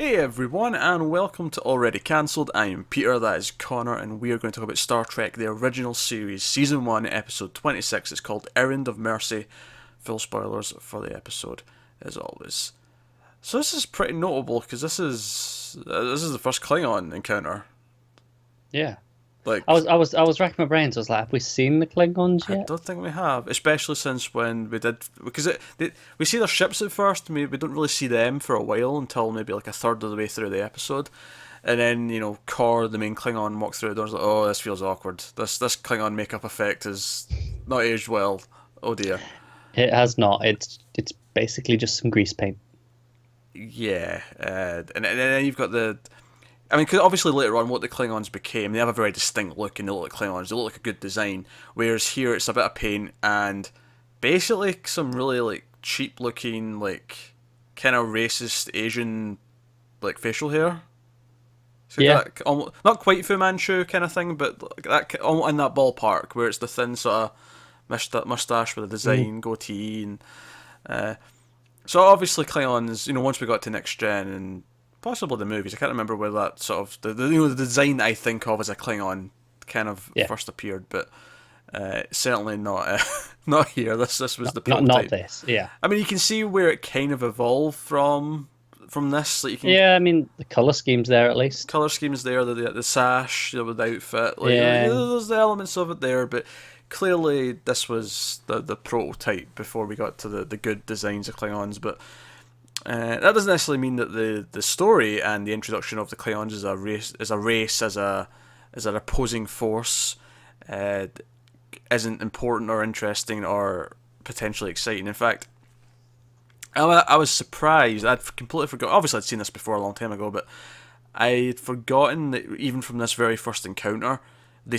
Hey everyone, and welcome to Already Cancelled. I am Peter, that is Connor, and we are going to talk about Star Trek, the original series, Season 1, Episode 26. It's called Errand of Mercy. Full spoilers for the episode, as always. So this is pretty notable, because this is the first Klingon encounter. Yeah. I Like, was I was I was racking my brains. I was like, have we seen the Klingons I yet? don't think we have, especially since when we did, because we see their ships at first, and we don't really see them for a while until maybe like a third of the way through the episode. And then, Kor, the main Klingon, walks through the doors like, oh, this feels awkward. This Klingon makeup effect is not aged well. Oh dear. It has not. It's basically just some grease paint. Yeah. And then you've got I mean, because obviously later on, what the Klingons became, they have a very distinct look and they look like Klingons. They look like a good design. Whereas here, it's a bit of paint and basically some really, like, cheap looking, like, kind of racist Asian, like, facial hair. So Yeah. that, almost, not quite Fu Manchu kind of thing, but that almost in that ballpark where it's the thin sort of mustache with a Mm. design, goatee, and uh, so obviously Klingons. Once we got to next gen and possibly the movies, I can't remember where that sort of the design that I think of as a Klingon kind of Yeah. first appeared, but certainly not not here. This was Not the not not prototype. this. Yeah. I mean, you can see where it kind of evolved from this. Like you can Yeah. I mean, the color scheme's there at least. color schemes there, the sash, with the outfit, like Yeah. there's the elements of it there, but clearly this was the prototype before we got to the good designs of Klingons. But that doesn't necessarily mean that the story and the introduction of the Klingons as an opposing force uh, isn't important or interesting or potentially exciting. In fact, I was surprised. I'd completely forgot. Obviously, I'd seen this before a long time ago, but I'd forgotten that even from this very first encounter, they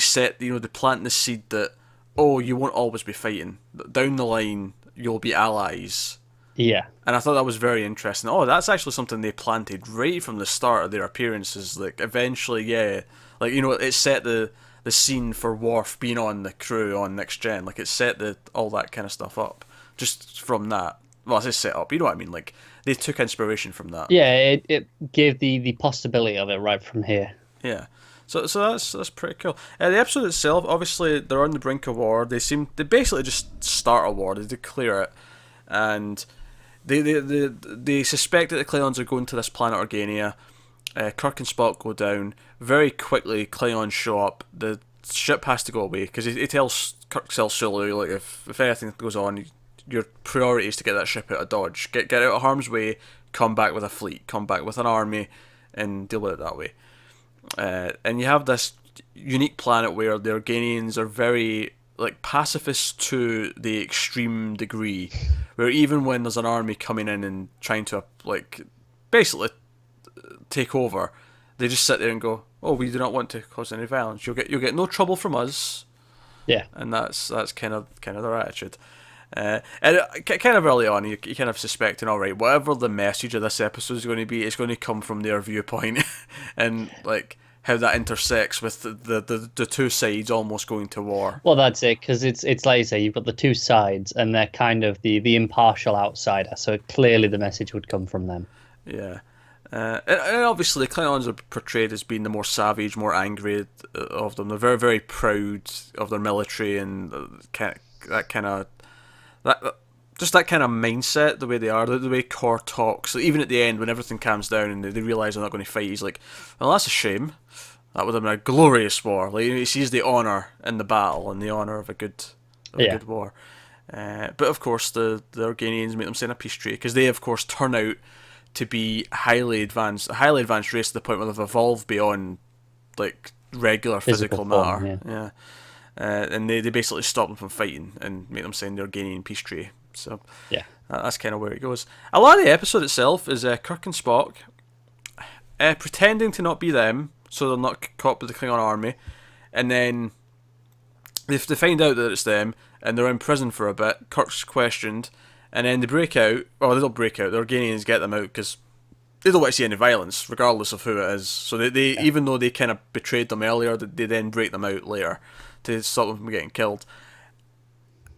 plant the seed that, oh, you won't always be fighting. Down the line, you'll be allies. Yeah. And I thought that was very interesting. Oh, that's actually something they planted right from the start of their appearances. Like, eventually, yeah. Like, it set the scene for Worf being on the crew on Next Gen. Like, it set all that kind of stuff up. Just from that. Well, I say set up, you know what I mean? Like, they took inspiration from that. Yeah. It gave the possibility of it right from here. Yeah. So that's pretty cool. The episode itself, obviously, they're on the brink of war. They basically just start a war. They declare it, and they suspect that the Klingons are going to this planet Organia. Kirk and Spock go down very quickly. Klingons show up. The ship has to go away because he tells Sulu, like, if anything goes on, your priority is to get that ship out of Dodge. Get out of harm's way. Come back with a fleet. Come back with an army, and deal with it that way. And you have this unique planet where the Organians are very, like, pacifist to the extreme degree, where even when there's an army coming in and trying to, like, basically take over, they just sit there and go, "Oh, we do not want to cause any violence. You'll get no trouble from us," Yeah. and that's kind of their attitude. Kind of early on, you kind of suspecting, all right, whatever the message of this episode is going to be, it's going to come from their viewpoint, and like how that intersects with the two sides almost going to war. Well, that's it, because it's like you say, you've got the two sides, and they're kind of the impartial outsider. So clearly, the message would come from them. Yeah. And obviously, the Klingons are portrayed as being the more savage, more angry of them. They're very, very proud of their military and that kind of that just that kind of mindset, the way they are, the way Kor talks. Like, even at the end, when everything calms down and they realise they're not going to fight, he's like, "Well, that's a shame. That would have been a glorious war." Like, he sees the honour in the battle and the honour of a Yeah. good war. But of course, the Organians make them sign a peace treaty because they, of course, turn out to be a highly advanced race to the point where they've evolved beyond, like, regular physical Form, matter. Yeah. And they basically stop them from fighting and make them sign the Organian peace treaty. So Yeah. that's kind of where it goes. A lot of the episode itself is Kirk and Spock pretending to not be them, so they're not caught by the Klingon army, and then they find out that it's them, and they're in prison for a bit. Kirk's questioned, and then they break out. Well, they don't break out. The Organians get them out because they don't want to see any violence, regardless of who it is. So they Yeah. even though they kind of betrayed them earlier, they then break them out later to stop them from getting killed.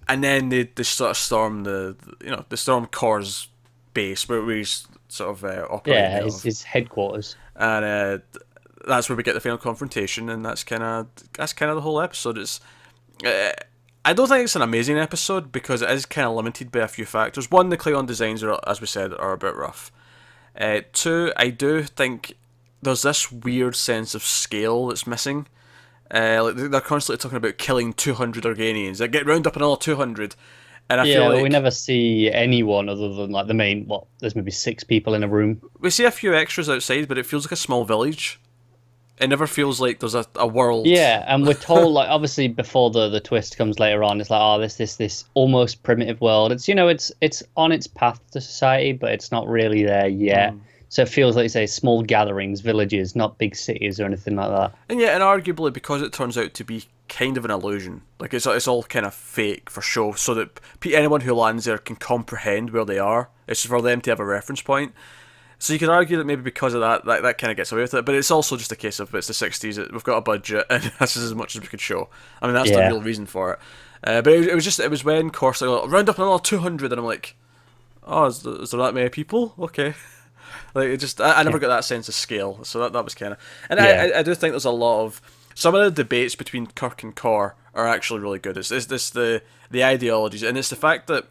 And then they sort of storm they storm Kor's base, where he's sort of operating Yeah, out his of. his headquarters. And that's where we get the final confrontation, and that's kind of the whole episode. It's I don't think it's an amazing episode because it is kind of limited by a few factors. One, the Klingon designs are, as we said, are a bit rough. Two, I do think there's this weird sense of scale that's missing. Like they're constantly talking about killing 200 Organians. They get round up another 200, and I feel Yeah, like we never see anyone other than like the main. What? There's maybe 6 people in a room. we see a few extras outside, but it feels like a small village. It never feels like there's a world. Yeah, and we're told like obviously before the twist comes later on, it's like oh this almost primitive world. It's it's on its path to society, but it's not really there yet. So it feels like you say small gatherings, villages, not big cities or anything like that. And yeah, and arguably because it turns out to be kind of an illusion, like it's all kind of fake for show, so that anyone who lands there can comprehend where they are. It's for them to have a reference point. So you could argue that maybe because of that kind of gets away with it, but it's also just a case of it's the 60s, we've got a budget, and this is as much as we could show. I mean, that's the real reason for it. But it was when Corsair like, round up another 200, and I'm like, oh, is there that many people? Okay. Like it just, I never got that sense of scale, so that was kind of, and I do think there's a lot of some of the debates between Kirk and Kor are actually really good. It's this the ideologies, and it's the fact that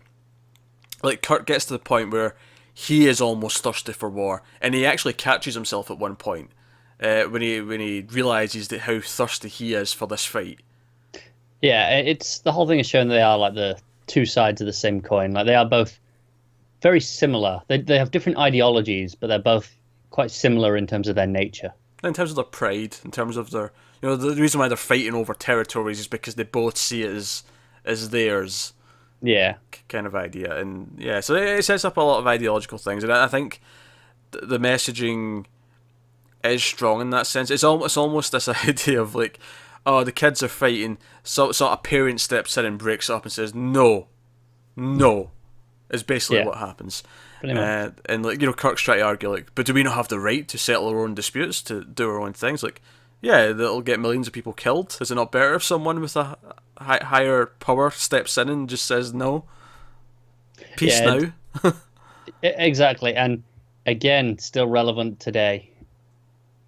like Kirk gets to the point where he is almost thirsty for war, and he actually catches himself at one point when he realizes that how thirsty he is for this fight. Yeah, it's the whole thing is showing they are like the two sides of the same coin. Like they are both very similar. They have different ideologies, but they're both quite similar in terms of their nature. In terms of their pride, in terms of their, the reason why they're fighting over territories is because they both see it as theirs. Yeah, Kind of idea, and yeah, so it sets up a lot of ideological things, and I think the messaging is strong in that sense. It's almost this idea of like, oh, the kids are fighting, so a parent steps in and breaks it up and says no, is basically what happens. And like Kirk's trying to argue like, but do we not have the right to settle our own disputes, to do our own things? Like, yeah, that'll get millions of people killed. Is it not better if someone with a higher power steps in and just says no? Peace now. Exactly, and again, still relevant today.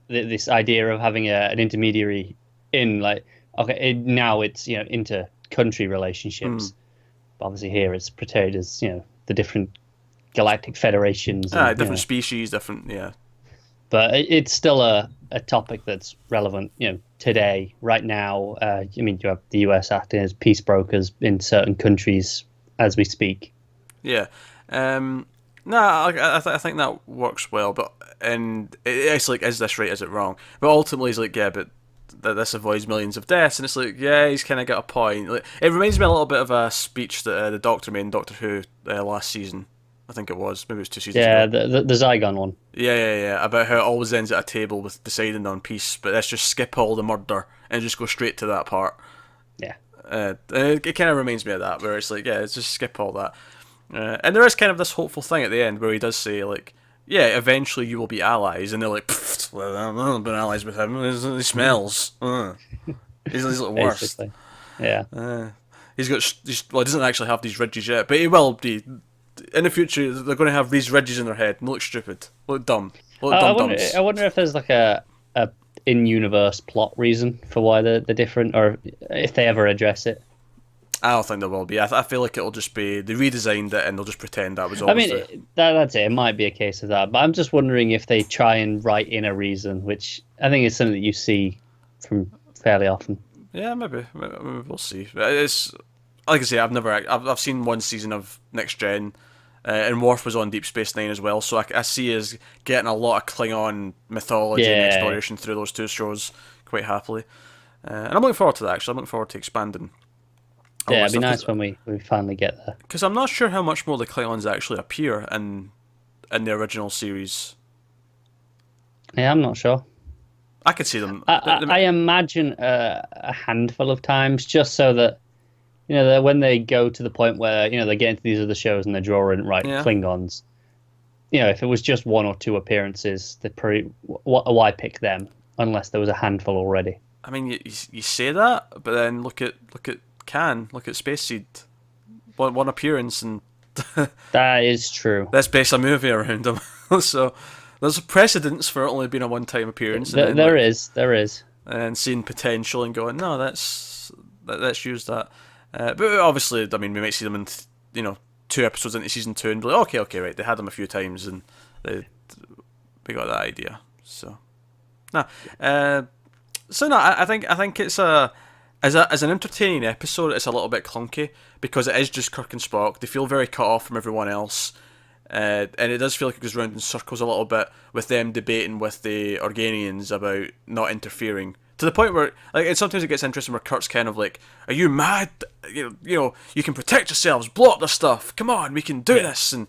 This idea of having an intermediary in like now it's inter-country relationships. But obviously here it's portrayed as the different galactic federations. And, different species, different But it's still a topic that's relevant, today, right now. I mean, you have the US acting as peace brokers in certain countries as we speak. Yeah. I think that works well, but it's like, is this right? Is it wrong? But ultimately, he's like, yeah, but this avoids millions of deaths, and it's like, yeah, he's kind of got a point. Like, it reminds me a little bit of a speech that the Doctor made in Doctor Who last season. I think it was. Maybe it was 2 seasons ago. Yeah, the Zygon one. Yeah. About how it always ends at a table with deciding on peace, but let's just skip all the murder and just go straight to that part. Yeah. It kind of reminds me of that, where it's like, yeah, let's just skip all that. And there is kind of this hopeful thing at the end where he does say, like, yeah, eventually you will be allies, and they're like, well, I've not been allies with him. He smells. He's the worst. Basically. Yeah. He doesn't actually have these ridges yet, but he will be. In the future, they're going to have these ridges in their head and look stupid, look dumb, I wonder if there's like a in-universe plot reason for why they're different, or if they ever address it. I don't think there will be. I feel like it'll just be they redesigned it and they'll just pretend that was always. I mean, that's it. It might be a case of that, but I'm just wondering if they try and write in a reason, which I think is something that you see from fairly often. Yeah, maybe we'll see. It's like I say, I've seen one season of Next Gen, and Worf was on Deep Space Nine as well, so I see us getting a lot of Klingon mythology and exploration through those two shows quite happily, and I'm looking forward to that. Actually, I'm looking forward to expanding. Yeah, it'd be nice when we finally get there. Because I'm not sure how much more the Klingons actually appear in the original series. Yeah, I'm not sure. I could see them. I imagine a handful of times, just so that that when they go to the point where they get into these other shows and they're drawing Klingons. If it was just 1 or 2 appearances, they probably why pick them unless there was a handful already. I mean, you say that, but then look at Space Seed, one appearance, and that is true. Let's base a movie around him. So there's a precedence for it only being a one-time appearance, and then There is. and seeing potential and going, no, let's use that. But obviously, I mean, we might see them in 2 episodes into season 2 and be like, okay, right, they had them a few times and we got that idea. So no, I think it's as an entertaining episode, it's a little bit clunky because it is just Kirk and Spock. They feel very cut off from everyone else. And it does feel like it goes round in circles a little bit with them debating with the Organians about not interfering. To the point where, like, and sometimes it gets interesting where Kurt's kind of like, "Are you mad? You can protect yourselves. Blow up the stuff. Come on, we can do this." And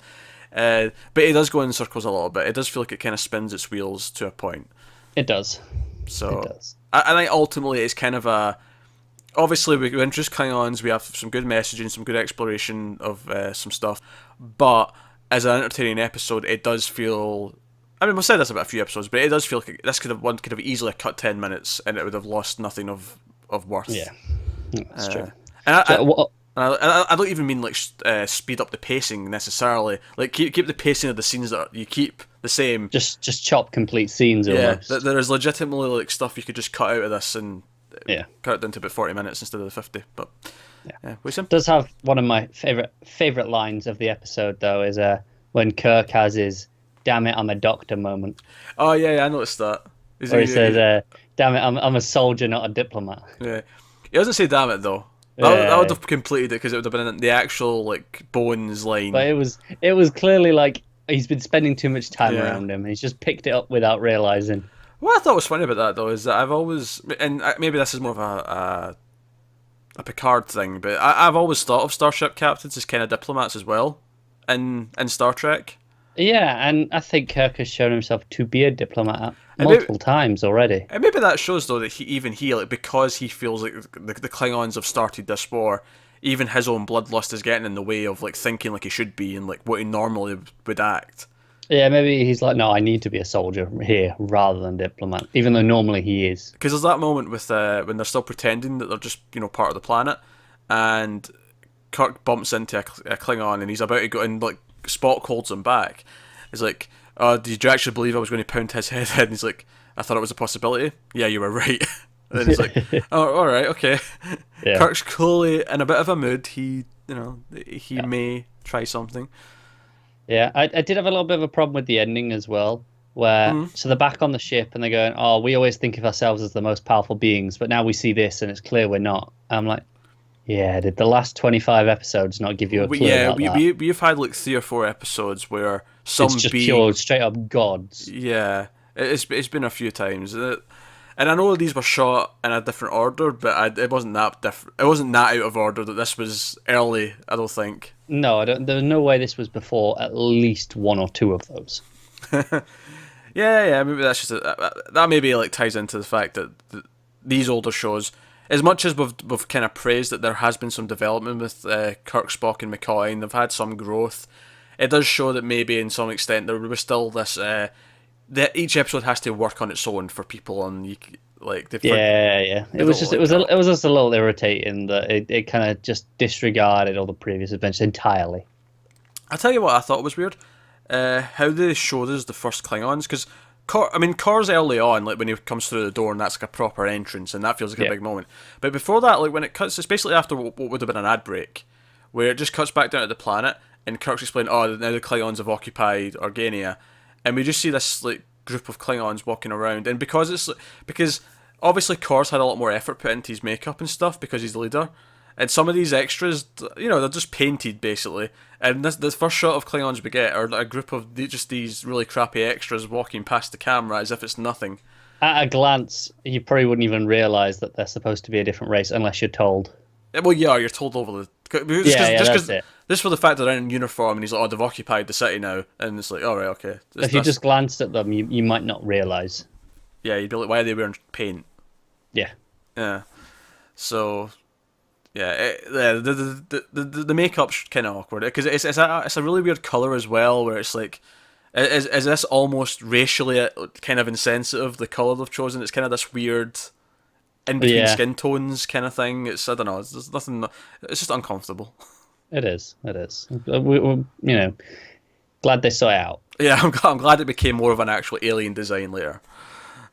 but it does go in circles a little bit. It does feel like it kind of spins its wheels to a point. It does. So it does. I think ultimately it's kind of a. Obviously, we introduce Klingons. We have some good messaging, some good exploration of some stuff, but as an entertaining episode, it does feel. I mean, we've said this about a few episodes, but it does feel like this could have easily cut 10 minutes, and it would have lost nothing of worth. Yeah, that's true. And I don't even mean like speed up the pacing necessarily. Like keep the pacing of the scenes you keep the same. Just chop complete scenes. Almost. Yeah, there is legitimately like stuff you could just cut out of this and cut it down to about 40 minutes instead of the 50. But does have one of my favorite lines of the episode though is when Kirk has his "damn it, I'm a doctor" moment. Oh yeah, I noticed that. Where he says, "Damn it, I'm a soldier, not a diplomat." Yeah, he doesn't say "damn it" though. That would have completed it because it would have been the actual like Bones line. But it was clearly like he's been spending too much time around him. He's just picked it up without realizing. What I thought was funny about that though is that I've always, and maybe this is more of a Picard thing, but I've always thought of starship captains as kind of diplomats as well, in Star Trek. Yeah, and I think Kirk has shown himself to be a diplomat multiple times already. And maybe that shows though that he like because he feels like the Klingons have started this war, even his own bloodlust is getting in the way of like thinking like he should be and like what he normally would act. Yeah, maybe he's like, no, I need to be a soldier here rather than diplomat, even though normally he is. Because there's that moment with when they're still pretending that they're just part of the planet, and Kirk bumps into a Klingon and he's about to go and like Spock holds him back. He's like, did you actually believe I was going to pound his head in? And he's like, I thought it was a possibility. Yeah, you were right. And then he's like, oh, all right, okay. Yeah. Kirk's clearly in a bit of a mood. He may try something. Yeah, I did have a little bit of a problem with the ending as well, where so they're back on the ship and they're going, oh, we always think of ourselves as the most powerful beings, but now we see this and it's clear we're not. And I'm like, yeah, did the last 25 episodes not give you a clue about that? We've had like 3 or 4 episodes where some it's just pure straight up gods. Yeah, it's been a few times, and I know these were shot in a different order, but it wasn't that different. It wasn't that out of order that this was early. I don't think. No, there's no way this was before at least 1 or 2 of those. yeah. Maybe that's just that. Maybe like ties into the fact that these older shows, as much as we've kind of praised that there has been some development with Kirk, Spock, and McCoy, and they've had some growth. It does show that maybe in some extent there was still this. That each episode has to work on its own for people, and like it was just a little irritating that it kind of just disregarded all the previous adventures entirely. I'll tell you what I thought was weird, how they showed us the first Klingons, because Kor's early on, like when he comes through the door and that's like a proper entrance and that feels like a big moment, but before that, like when it cuts, it's basically after what would have been an ad break, where it just cuts back down to the planet and Kirk's explaining, oh, now the Klingons have occupied Organia. And we just see this like group of Klingons walking around, and because obviously Kor's had a lot more effort put into his makeup and stuff because he's the leader, and some of these extras, they're just painted basically. And the first shot of Klingons we get are a group of just these really crappy extras walking past the camera as if it's nothing. At a glance, you probably wouldn't even realise that they're supposed to be a different race unless you're told. Well, yeah, you're told over the. Just for the fact that they're in uniform and he's like, oh, they've occupied the city now, and it's like, all right, okay. If you just glanced at them, you might not realise. Yeah, you'd be like, why are they wearing paint? Yeah. Yeah. So, yeah, the makeup's kind of awkward because it's a really weird color as well, where it's like, is this almost racially kind of insensitive? The color they've chosen, it's kind of this weird. In between skin tones kind of thing. I don't know. There's nothing. It's just uncomfortable. It is. We glad they saw it out. Yeah, I'm glad it became more of an actual alien design later.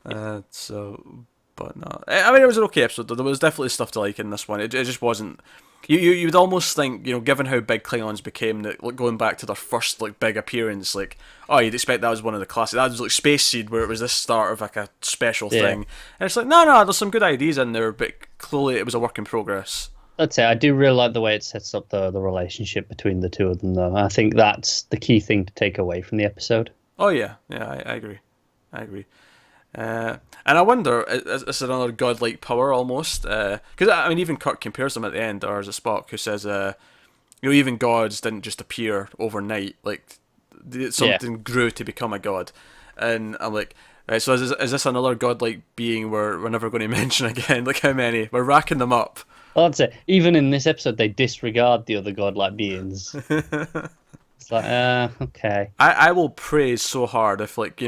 But no, I mean, it was an okay episode. Though. There was definitely stuff to like in this one. It just wasn't. You would almost think, given how big Klingons became, that like, going back to their first like big appearance, like, oh, you'd expect that was one of the classics. That was like Space Seed, where it was the start of like a special thing, and it's like, no, there's some good ideas in there, but clearly it was a work in progress. That's it. I do really like the way it sets up the relationship between the two of them, though. I think that's the key thing to take away from the episode. Oh yeah, I agree, I agree. And I wonder, is it another godlike power almost? Because I mean, even Kirk compares them at the end, or is it Spock who says, even gods didn't just appear overnight. Like something grew to become a god. And I'm like, right, so is this another godlike being we're never going to mention again? Like how many? We're racking them up. Well, that's it. Even in this episode, they disregard the other godlike beings. It's like, okay. I will praise so hard if, like,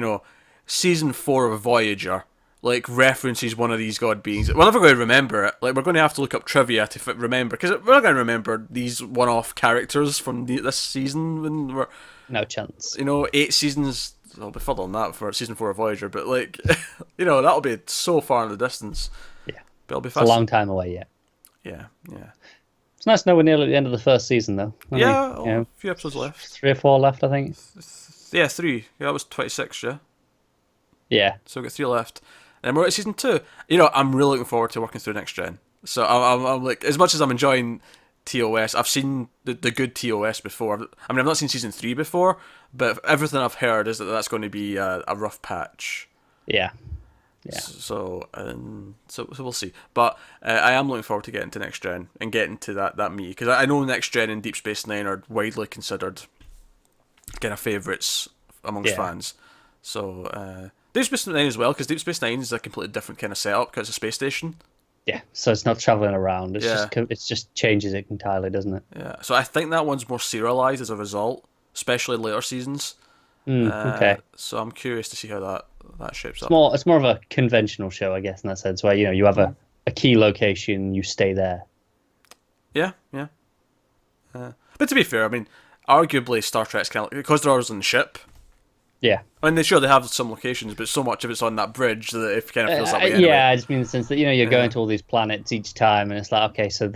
season 4 of Voyager, like, references one of these god beings. We're never going to remember it. Like, we're going to have to look up trivia to remember, because we're not going to remember these one-off characters from this season. When we're no chance. 8 seasons. I'll be further than that for season 4 of Voyager, but like, that'll be so far in the distance. Yeah, but it'll be it's a long time away yet. Yeah. It's nice to know we're nearly at the end of the first season, though. A few episodes left. 3 or 4 left, I think. Yeah, 3. Yeah, that was 26. Yeah. Yeah. So we've got 3 left. And we're at season 2. I'm really looking forward to working through Next Gen. So I'm like, as much as I'm enjoying TOS, I've seen the good TOS before. I mean, I've not seen season 3 before, but everything I've heard is that that's going to be a rough patch. Yeah. So we'll see. But I am looking forward to getting to Next Gen and getting to that me, because I know Next Gen and Deep Space Nine are widely considered kind of favourites amongst fans. So Deep Space Nine as well, because Deep Space Nine is a completely different kind of setup because it's a space station. Yeah, so it's not traveling around. It's just changes it entirely, doesn't it? Yeah. So I think that one's more serialized as a result, especially later seasons. Okay. So I'm curious to see how that shapes up. It's more of a conventional show, I guess, in that sense, where you have a key location, you stay there. Yeah. But to be fair, I mean, arguably Star Trek's kind of because they're always on the ship. Yeah. I mean, they have some locations, but so much of it's on that bridge that it kind of feels that way. Anyway. Yeah, I just mean in the sense that you're going to all these planets each time, and it's like, okay, so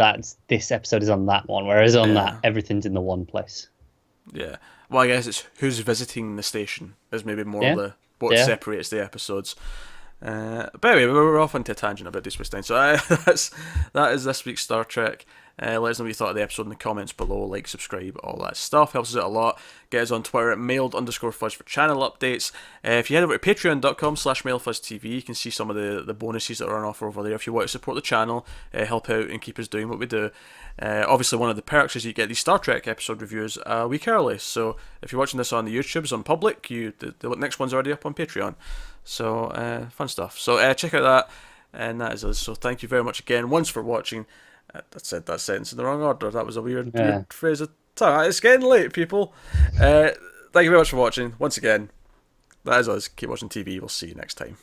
this episode is on that one, whereas on that everything's in the one place. Yeah. Well, I guess it's who's visiting the station is maybe more what separates the episodes. But anyway, we're off into a tangent about Deep Space Nine. So that is this week's Star Trek. Let us know what you thought of the episode in the comments below. Like, subscribe, all that stuff. Helps us out a lot. Get us on Twitter at mailed_fuzz for channel updates. If you head over to patreon.com/mailedfuzztv, you can see some of the bonuses that are on offer over there. If you want to support the channel, help out and keep us doing what we do. Obviously, one of the perks is you get these Star Trek episode reviews a week early. So if you're watching this on the YouTubes, on public, the next one's already up on Patreon. So fun stuff. So check out that. And that is us. So thank you very much again once for watching. I said that sentence in the wrong order. That was a weird phrase of time. It's getting late, people. Thank you very much for watching. Once again, that is us. Keep watching TV. We'll see you next time.